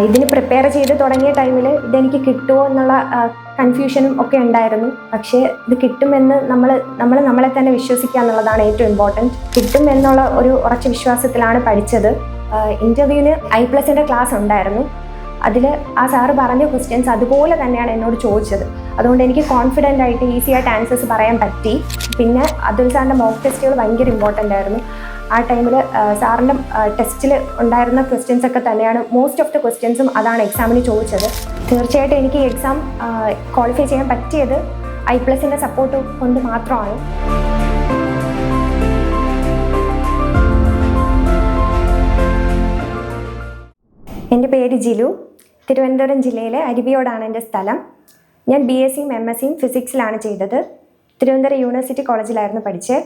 ഇതിന് പ്രിപ്പയർ ചെയ്ത് തുടങ്ങിയ ടൈമിൽ ഇതെനിക്ക് കിട്ടുമോ എന്നുള്ള കൺഫ്യൂഷനും ഒക്കെ ഉണ്ടായിരുന്നു. പക്ഷേ ഇത് കിട്ടുമെന്ന് നമ്മളെ തന്നെ വിശ്വസിക്കുക എന്നുള്ളതാണ് ഏറ്റവും ഇമ്പോർട്ടൻറ്റ്. കിട്ടും എന്നുള്ള ഒരു ഉറച്ച വിശ്വാസത്തിലാണ് പഠിച്ചത്. ഇൻ്റർവ്യൂവിന് I+ൻ്റെ ക്ലാസ് ഉണ്ടായിരുന്നു. അതിൽ ആ സാറ് പറഞ്ഞ ക്വസ്റ്റ്യൻസ് അതുപോലെ തന്നെയാണ് എന്നോട് ചോദിച്ചത്. അതുകൊണ്ട് എനിക്ക് കോൺഫിഡൻ്റ് ആയിട്ട് ഈസി ആയിട്ട് ആൻസേഴ്സ് പറയാൻ പറ്റി. പിന്നെ അതുൽ സാറിൻ്റെ മോക്ക് ടെസ്റ്റുകൾ ഭയങ്കര ഇമ്പോർട്ടൻ്റ് ആയിരുന്നു. ആ ടൈമിൽ സാറിൻ്റെ ടെസ്റ്റിൽ ഉണ്ടായിരുന്ന ക്വസ്റ്റ്യൻസ് ഒക്കെ തന്നെയാണ് മോസ്റ്റ് ഓഫ് ദ ക്വസ്റ്റ്യൻസും അതാണ് എക്സാമിന് ചോദിച്ചത്. തീർച്ചയായിട്ടും എനിക്ക് ഈ എക്സാം ക്വാളിഫൈ ചെയ്യാൻ പറ്റിയത് I+ൻ്റെ സപ്പോർട്ട് കൊണ്ട് മാത്രമാണ്. എൻ്റെ പേര് ജിലു. തിരുവനന്തപുരം ജില്ലയിലെ അരുവിയോടാണ് എൻ്റെ സ്ഥലം. ഞാൻ BSc-യും MSc-യും ഫിസിക്സിലാണ് ചെയ്തത്. തിരുവനന്തപുരം യൂണിവേഴ്സിറ്റി കോളേജിലായിരുന്നു പഠിച്ചത്.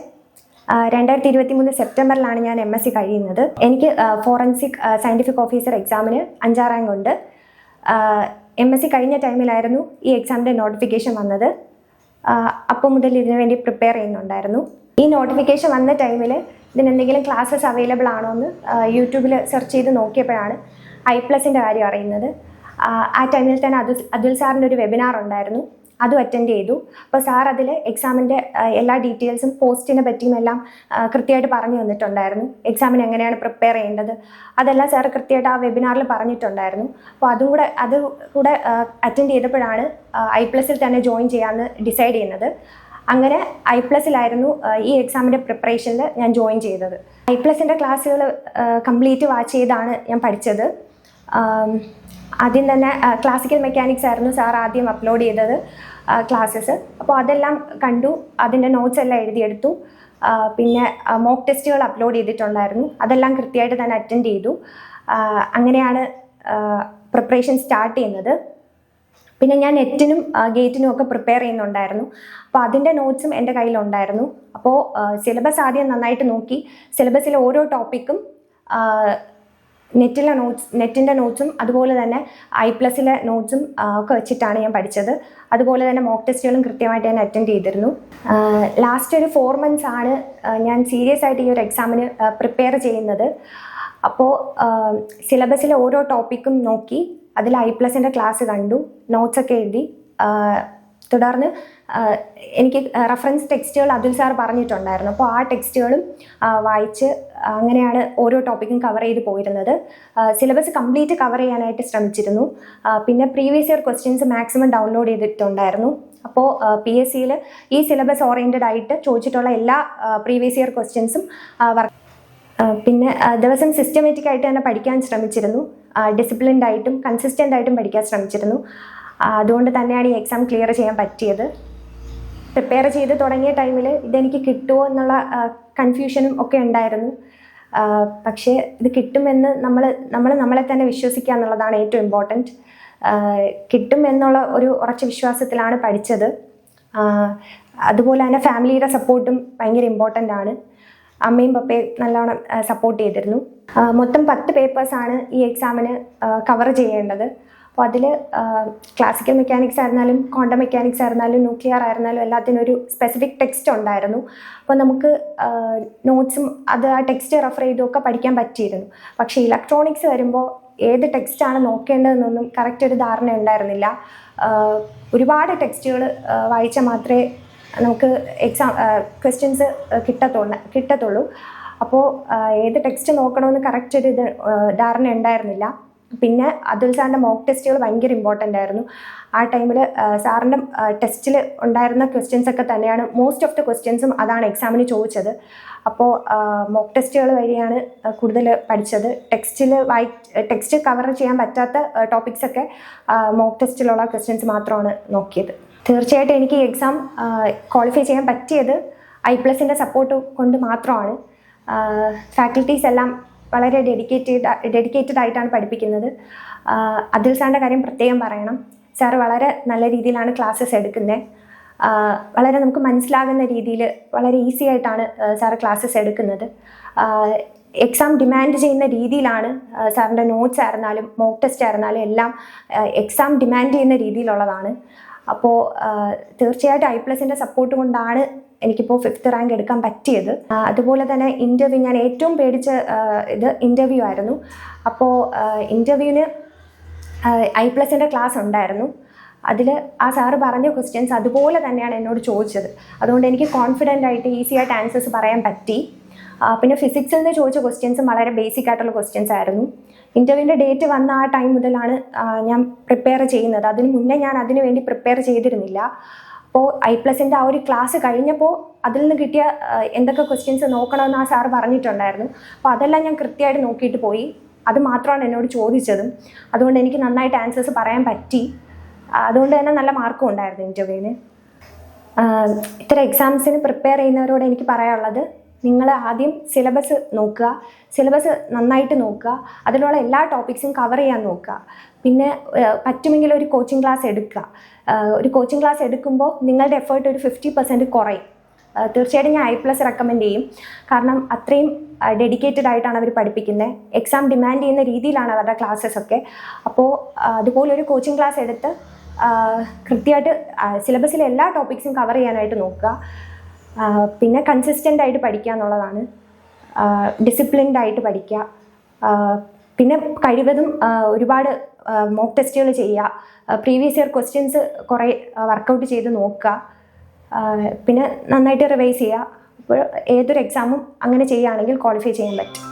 2023 സെപ്റ്റംബറിലാണ് ഞാൻ MSc കഴിയുന്നത്. എനിക്ക് ഫോറൻസിക് സയൻറ്റിഫിക് ഓഫീസർ എക്സാമിന് 5ാം റാങ്ക് ഉണ്ട്. MSc കഴിഞ്ഞ ടൈമിലായിരുന്നു ഈ എക്സാമിൻ്റെ നോട്ടിഫിക്കേഷൻ വന്നത്. അപ്പോൾ മുതൽ ഇതിനു വേണ്ടി പ്രിപ്പയർ ചെയ്യുന്നുണ്ടായിരുന്നു. ഈ നോട്ടിഫിക്കേഷൻ വന്ന ടൈമിൽ ഇതിനെന്തെങ്കിലും ക്ലാസ്സസ് അവൈലബിൾ ആണോ എന്ന് യൂട്യൂബിൽ സെർച്ച് ചെയ്ത് നോക്കിയപ്പോഴാണ് I+ൻ്റെ കാര്യം അറിയുന്നത്. ആ ടൈമിൽ തന്നെ അതുൽ സാറിൻ്റെ ഒരു വെബിനാർ ഉണ്ടായിരുന്നു. അതും അറ്റൻഡ് ചെയ്തു. അപ്പോൾ സാർ അതിൽ എക്സാമിൻ്റെ എല്ലാ ഡീറ്റെയിൽസും പോസ്റ്റിനെ പറ്റിയും എല്ലാം കൃത്യമായിട്ട് പറഞ്ഞു തന്നിട്ടുണ്ടായിരുന്നു. എക്സാമിന് എങ്ങനെയാണ് പ്രിപ്പയർ ചെയ്യേണ്ടത് അതെല്ലാം സാർ കൃത്യമായിട്ട് ആ വെബിനാറിൽ പറഞ്ഞിട്ടുണ്ടായിരുന്നു. അപ്പോൾ അത് കൂടെ അറ്റൻഡ് ചെയ്തപ്പോഴാണ് I+ൽ തന്നെ ജോയിൻ ചെയ്യാമെന്ന് ഡിസൈഡ് ചെയ്യുന്നത്. അങ്ങനെ I+ലായിരുന്നു ഈ എക്സാമിൻ്റെ പ്രിപ്പറേഷനിൽ ഞാൻ ജോയിൻ ചെയ്തത്. I+ൻ്റെ ക്ലാസ്സുകൾ കംപ്ലീറ്റ് വാച്ച് ചെയ്താണ് ഞാൻ പഠിച്ചത്. ആദ്യം തന്നെ ക്ലാസിക്കൽ മെക്കാനിക്സ് ആയിരുന്നു സാർ ആദ്യം അപ്ലോഡ് ചെയ്തത് ക്ലാസ്സസ്. അപ്പോൾ അതെല്ലാം കണ്ടു, അതിൻ്റെ നോട്ട്സ് എല്ലാം എഴുതിയെടുത്തു. പിന്നെ മോക്ക് ടെസ്റ്റുകൾ അപ്ലോഡ് ചെയ്തിട്ടുണ്ടായിരുന്നു, അതെല്ലാം കൃത്യമായിട്ട് തന്നെ അറ്റൻഡ് ചെയ്തു. അങ്ങനെയാണ് പ്രിപ്പറേഷൻ സ്റ്റാർട്ട് ചെയ്യുന്നത്. പിന്നെ ഞാൻ നെറ്റിനും ഗേറ്റിനും ഒക്കെ പ്രിപ്പയർ ചെയ്യുന്നുണ്ടായിരുന്നു. അപ്പോൾ അതിൻ്റെ നോട്ട്സും എൻ്റെ കയ്യിലുണ്ടായിരുന്നു. അപ്പോൾ സിലബസ് ആദ്യം നന്നായിട്ട് നോക്കി, സിലബസിലെ ഓരോ ടോപ്പിക്കും നെറ്റിൻ്റെ നോട്ട്സും അതുപോലെ തന്നെ I+ലെ നോട്ട്സും ഒക്കെ വെച്ചിട്ടാണ് ഞാൻ പഠിച്ചത്. അതുപോലെ തന്നെ മോക്ക് ടെസ്റ്റുകളും കൃത്യമായിട്ട് ഞാൻ അറ്റൻഡ് ചെയ്തിരുന്നു. ലാസ്റ്റ് ഒരു 4 months ആണ് ഞാൻ സീരിയസ് ആയിട്ട് ഈ ഒരു എക്സാമിന് പ്രിപ്പയർ ചെയ്യുന്നത്. അപ്പോൾ സിലബസിലെ ഓരോ ടോപ്പിക്കും നോക്കി, അതിൽ I+ൻ്റെ ക്ലാസ് കണ്ടു, നോട്ട്സൊക്കെ എഴുതി. തുടർന്ന് എനിക്ക് റെഫറൻസ് ടെക്സ്റ്റുകൾ അതുൽ സാർ പറഞ്ഞിട്ടുണ്ടായിരുന്നു. അപ്പോൾ ആ ടെക്സ്റ്റുകളും വായിച്ച് അങ്ങനെയാണ് ഓരോ ടോപ്പിക്കും കവർ ചെയ്ത് പോയിരുന്നത്. സിലബസ് കംപ്ലീറ്റ് കവർ ചെയ്യാനായിട്ട് ശ്രമിച്ചിരുന്നു. പിന്നെ previous year questions maximum download ചെയ്തിട്ടുണ്ടായിരുന്നു. അപ്പോൾ PSCയിൽ ഈ സിലബസ് ഓറിയൻറ്റഡ് ആയിട്ട് ചോദിച്ചിട്ടുള്ള എല്ലാ പ്രീവിയസ് ഇയർ ക്വസ്റ്റ്യൻസും പിന്നെ ദിവസം സിസ്റ്റമാറ്റിക് ആയിട്ട് തന്നെ പഠിക്കാൻ ശ്രമിച്ചിരുന്നു. ഡിസിപ്ലിൻഡ് ആയിട്ടും കൺസിസ്റ്റൻ്റ് ആയിട്ടും പഠിക്കാൻ ശ്രമിച്ചിരുന്നു. അതുകൊണ്ട് തന്നെയാണ് ഈ എക്സാം ക്ലിയർ ചെയ്യാൻ പറ്റിയത്. പ്രിപ്പയർ ചെയ്ത് തുടങ്ങിയ ടൈമിൽ ഇതെനിക്ക് കിട്ടുമോ എന്നുള്ള കൺഫ്യൂഷനും ഒക്കെ ഉണ്ടായിരുന്നു. പക്ഷേ ഇത് കിട്ടുമെന്ന് നമ്മളെ തന്നെ വിശ്വസിക്കുക എന്നുള്ളതാണ് ഏറ്റവും ഇമ്പോർട്ടൻറ്റ്. കിട്ടും എന്നുള്ള ഒരു ഉറച്ച വിശ്വാസത്തിലാണ് പഠിച്ചത്. അതുപോലെ തന്നെ ഫാമിലിയുടെ സപ്പോർട്ടും ഭയങ്കര ഇമ്പോർട്ടൻ്റ് ആണ്. അമ്മയും പപ്പയും നല്ലോണം സപ്പോർട്ട് ചെയ്തിരുന്നു. മൊത്തം 10 പേപ്പേഴ്സാണ് ഈ എക്സാമിന് കവർ ചെയ്യേണ്ടത്. അപ്പോൾ അതിൽ ക്ലാസിക്കൽ മെക്കാനിക്സ് ആയിരുന്നാലും ക്വാണ്ടം മെക്കാനിക്സ് ആയിരുന്നാലും ന്യൂക്ലിയർ ആയിരുന്നാലും എല്ലാത്തിനും ഒരു സ്പെസിഫിക് ടെക്സ്റ്റ് ഉണ്ടായിരുന്നു. അപ്പോൾ നമുക്ക് നോട്ട്സും അത് ആ ടെക്സ്റ്റ് റെഫർ ചെയ്തൊക്കെ പഠിക്കാൻ പറ്റിയിരുന്നു. പക്ഷേ ഇലക്ട്രോണിക്സ് വരുമ്പോൾ ഏത് ടെക്സ്റ്റാണ് നോക്കേണ്ടതെന്നൊന്നും കറക്റ്റ് ഒരു ധാരണ ഉണ്ടായിരുന്നില്ല. ഒരുപാട് ടെക്സ്റ്റുകൾ വായിച്ചാൽ മാത്രമേ നമുക്ക് എക്സാം ക്വസ്റ്റ്യൻസ് കിട്ടത്തുള്ളൂ. അപ്പോൾ ഏത് ടെക്സ്റ്റ് നോക്കണമെന്ന് കറക്റ്റ് ഒരു ധാരണ ഉണ്ടായിരുന്നില്ല. പിന്നെ അതുൽ സാറിൻ്റെ മോക്ക് ടെസ്റ്റുകൾ ഭയങ്കര ഇമ്പോർട്ടൻ്റ് ആയിരുന്നു. ആ ടൈമിൽ സാറിൻ്റെ ടെസ്റ്റിൽ ഉണ്ടായിരുന്ന ക്വസ്റ്റ്യൻസ് ഒക്കെ തന്നെയാണ് മോസ്റ്റ് ഓഫ് ദ ക്വസ്റ്റ്യൻസും അതാണ് എക്സാമിന് ചോദിച്ചത്. അപ്പോൾ മോക്ക് ടെസ്റ്റുകൾ വഴിയാണ് കൂടുതൽ പഠിച്ചത്. ടെക്സ്റ്റ് കവർ ചെയ്യാൻ പറ്റാത്ത ടോപ്പിക്സൊക്കെ മോക്ക് ടെസ്റ്റിലുള്ള ക്വസ്റ്റ്യൻസ് മാത്രമാണ് നോക്കിയത്. തീർച്ചയായിട്ടും എനിക്ക് ഈ എക്സാം ക്വാളിഫൈ ചെയ്യാൻ പറ്റിയത് I+ൻ്റെ സപ്പോർട്ട് കൊണ്ട് മാത്രമാണ്. ഫാക്കൽറ്റീസ് എല്ലാം വളരെ ഡെഡിക്കേറ്റഡ് ആയിട്ടാണ് പഠിപ്പിക്കുന്നത്. അതുൽ സാറിൻ്റെ കാര്യം പ്രത്യേകം പറയണം. സാർ വളരെ നല്ല രീതിയിലാണ് ക്ലാസ്സസ് എടുക്കുന്നത്. വളരെ നമുക്ക് മനസ്സിലാകുന്ന രീതിയിൽ വളരെ ഈസി ആയിട്ടാണ് സാർ ക്ലാസ്സസ് എടുക്കുന്നത്. എക്സാം ഡിമാൻഡ് ചെയ്യുന്ന രീതിയിലാണ് സാറിൻ്റെ നോട്ട്സ് ആയിരുന്നാലും മോക്ക് ടെസ്റ്റ് ആയിരുന്നാലും എല്ലാം എക്സാം ഡിമാൻഡ് ചെയ്യുന്ന രീതിയിലുള്ളതാണ്. അപ്പോൾ തീർച്ചയായിട്ടും I+ൻ്റെ സപ്പോർട്ട് കൊണ്ടാണ് എനിക്കിപ്പോൾ 5th റാങ്ക് എടുക്കാൻ പറ്റിയത്. അതുപോലെ തന്നെ ഇൻ്റർവ്യൂ, ഞാൻ ഏറ്റവും പേടിച്ച ഇത് ഇൻ്റർവ്യൂ ആയിരുന്നു. അപ്പോൾ ഇൻ്റർവ്യൂവിന് I+ൻ്റെ ക്ലാസ് ഉണ്ടായിരുന്നു. അതിൽ ആ സാറ് പറഞ്ഞ ക്വസ്റ്റ്യൻസ് അതുപോലെ തന്നെയാണ് എന്നോട് ചോദിച്ചത്. അതുകൊണ്ട് എനിക്ക് കോൺഫിഡൻ്റ് ആയിട്ട് ഈസി ആയിട്ട് ആൻസേഴ്സ് പറയാൻ പറ്റി. പിന്നെ ഫിസിക്സിൽ നിന്ന് ചോദിച്ച ക്വസ്റ്റ്യൻസും വളരെ ബേസിക് ആയിട്ടുള്ള ക്വസ്റ്റ്യൻസ് ആയിരുന്നു. ഇൻ്റർവ്യൂവിൻ്റെ ഡേറ്റ് വന്ന ആ ടൈം മുതലാണ് ഞാൻ പ്രിപ്പയർ ചെയ്യുന്നത്. അതിന് മുന്നേ ഞാൻ അതിന് വേണ്ടി പ്രിപ്പയർ ചെയ്തിരുന്നില്ല. അപ്പോൾ I+ൻ്റെ ആ ഒരു ക്ലാസ് കഴിഞ്ഞപ്പോൾ അതിൽ നിന്ന് കിട്ടിയ എന്തൊക്കെ ക്വസ്റ്റ്യൻസ് നോക്കണമെന്ന് ആ സാറ് പറഞ്ഞിട്ടുണ്ടായിരുന്നു. അപ്പോൾ അതെല്ലാം ഞാൻ കൃത്യമായിട്ട് നോക്കിയിട്ട് പോയി. അത് മാത്രമാണ് എന്നോട് ചോദിച്ചതും. അതുകൊണ്ട് എനിക്ക് നന്നായിട്ട് ആൻസേഴ്സ് പറയാൻ പറ്റി. അതുകൊണ്ട് തന്നെ നല്ല മാർക്കും ഉണ്ടായിരുന്നു ഇൻ്റർവ്യൂവിന്. ഇത്തരം എക്സാംസിന് പ്രിപ്പയർ ചെയ്യുന്നവരോട് എനിക്ക് പറയാനുള്ളത്, നിങ്ങൾ ആദ്യം സിലബസ് നോക്കുക, സിലബസ് നന്നായിട്ട് നോക്കുക, അതിലുള്ള എല്ലാ ടോപ്പിക്സും കവർ ചെയ്യാൻ നോക്കുക. പിന്നെ പറ്റുമെങ്കിൽ ഒരു കോച്ചിങ് ക്ലാസ് എടുക്കുക. ഒരു കോച്ചിങ് ക്ലാസ് എടുക്കുമ്പോൾ നിങ്ങളുടെ എഫേർട്ട് ഒരു 50% കുറയും. തീർച്ചയായിട്ടും ഞാൻ I+ റെക്കമെൻഡ് ചെയ്യും. കാരണം അത്രയും ഡെഡിക്കേറ്റഡ് ആയിട്ടാണ് അവർ പഠിപ്പിക്കുന്നത്. എക്സാം ഡിമാൻഡ് ചെയ്യുന്ന രീതിയിലാണ് അവരുടെ ക്ലാസ്സസ് ഒക്കെ. അപ്പോൾ അതുപോലൊരു കോച്ചിങ് ക്ലാസ് എടുത്ത് കൃത്യമായിട്ട് സിലബസിലെ എല്ലാ ടോപ്പിക്സും കവർ ചെയ്യാനായിട്ട് നോക്കുക. പിന്നെ കൺസിസ്റ്റൻ്റ് ആയിട്ട് പഠിക്കുക എന്നുള്ളതാണ്. ഡിസിപ്ലിൻഡ് ആയിട്ട് പഠിക്കുക. പിന്നെ കഴിവതും ഒരുപാട് മോക്ക് ടെസ്റ്റുകൾ ചെയ്യുക. പ്രീവിയസ് ഇയർ ക്വസ്റ്റ്യൻസ് കുറേ വർക്കൗട്ട് ചെയ്ത് നോക്കുക. പിന്നെ നന്നായിട്ട് റിവൈസ് ചെയ്യുക. അപ്പോൾ ഏതൊരു എക്സാമും അങ്ങനെ ചെയ്യുകയാണെങ്കിൽ ക്വാളിഫൈ ചെയ്യാൻ പറ്റും.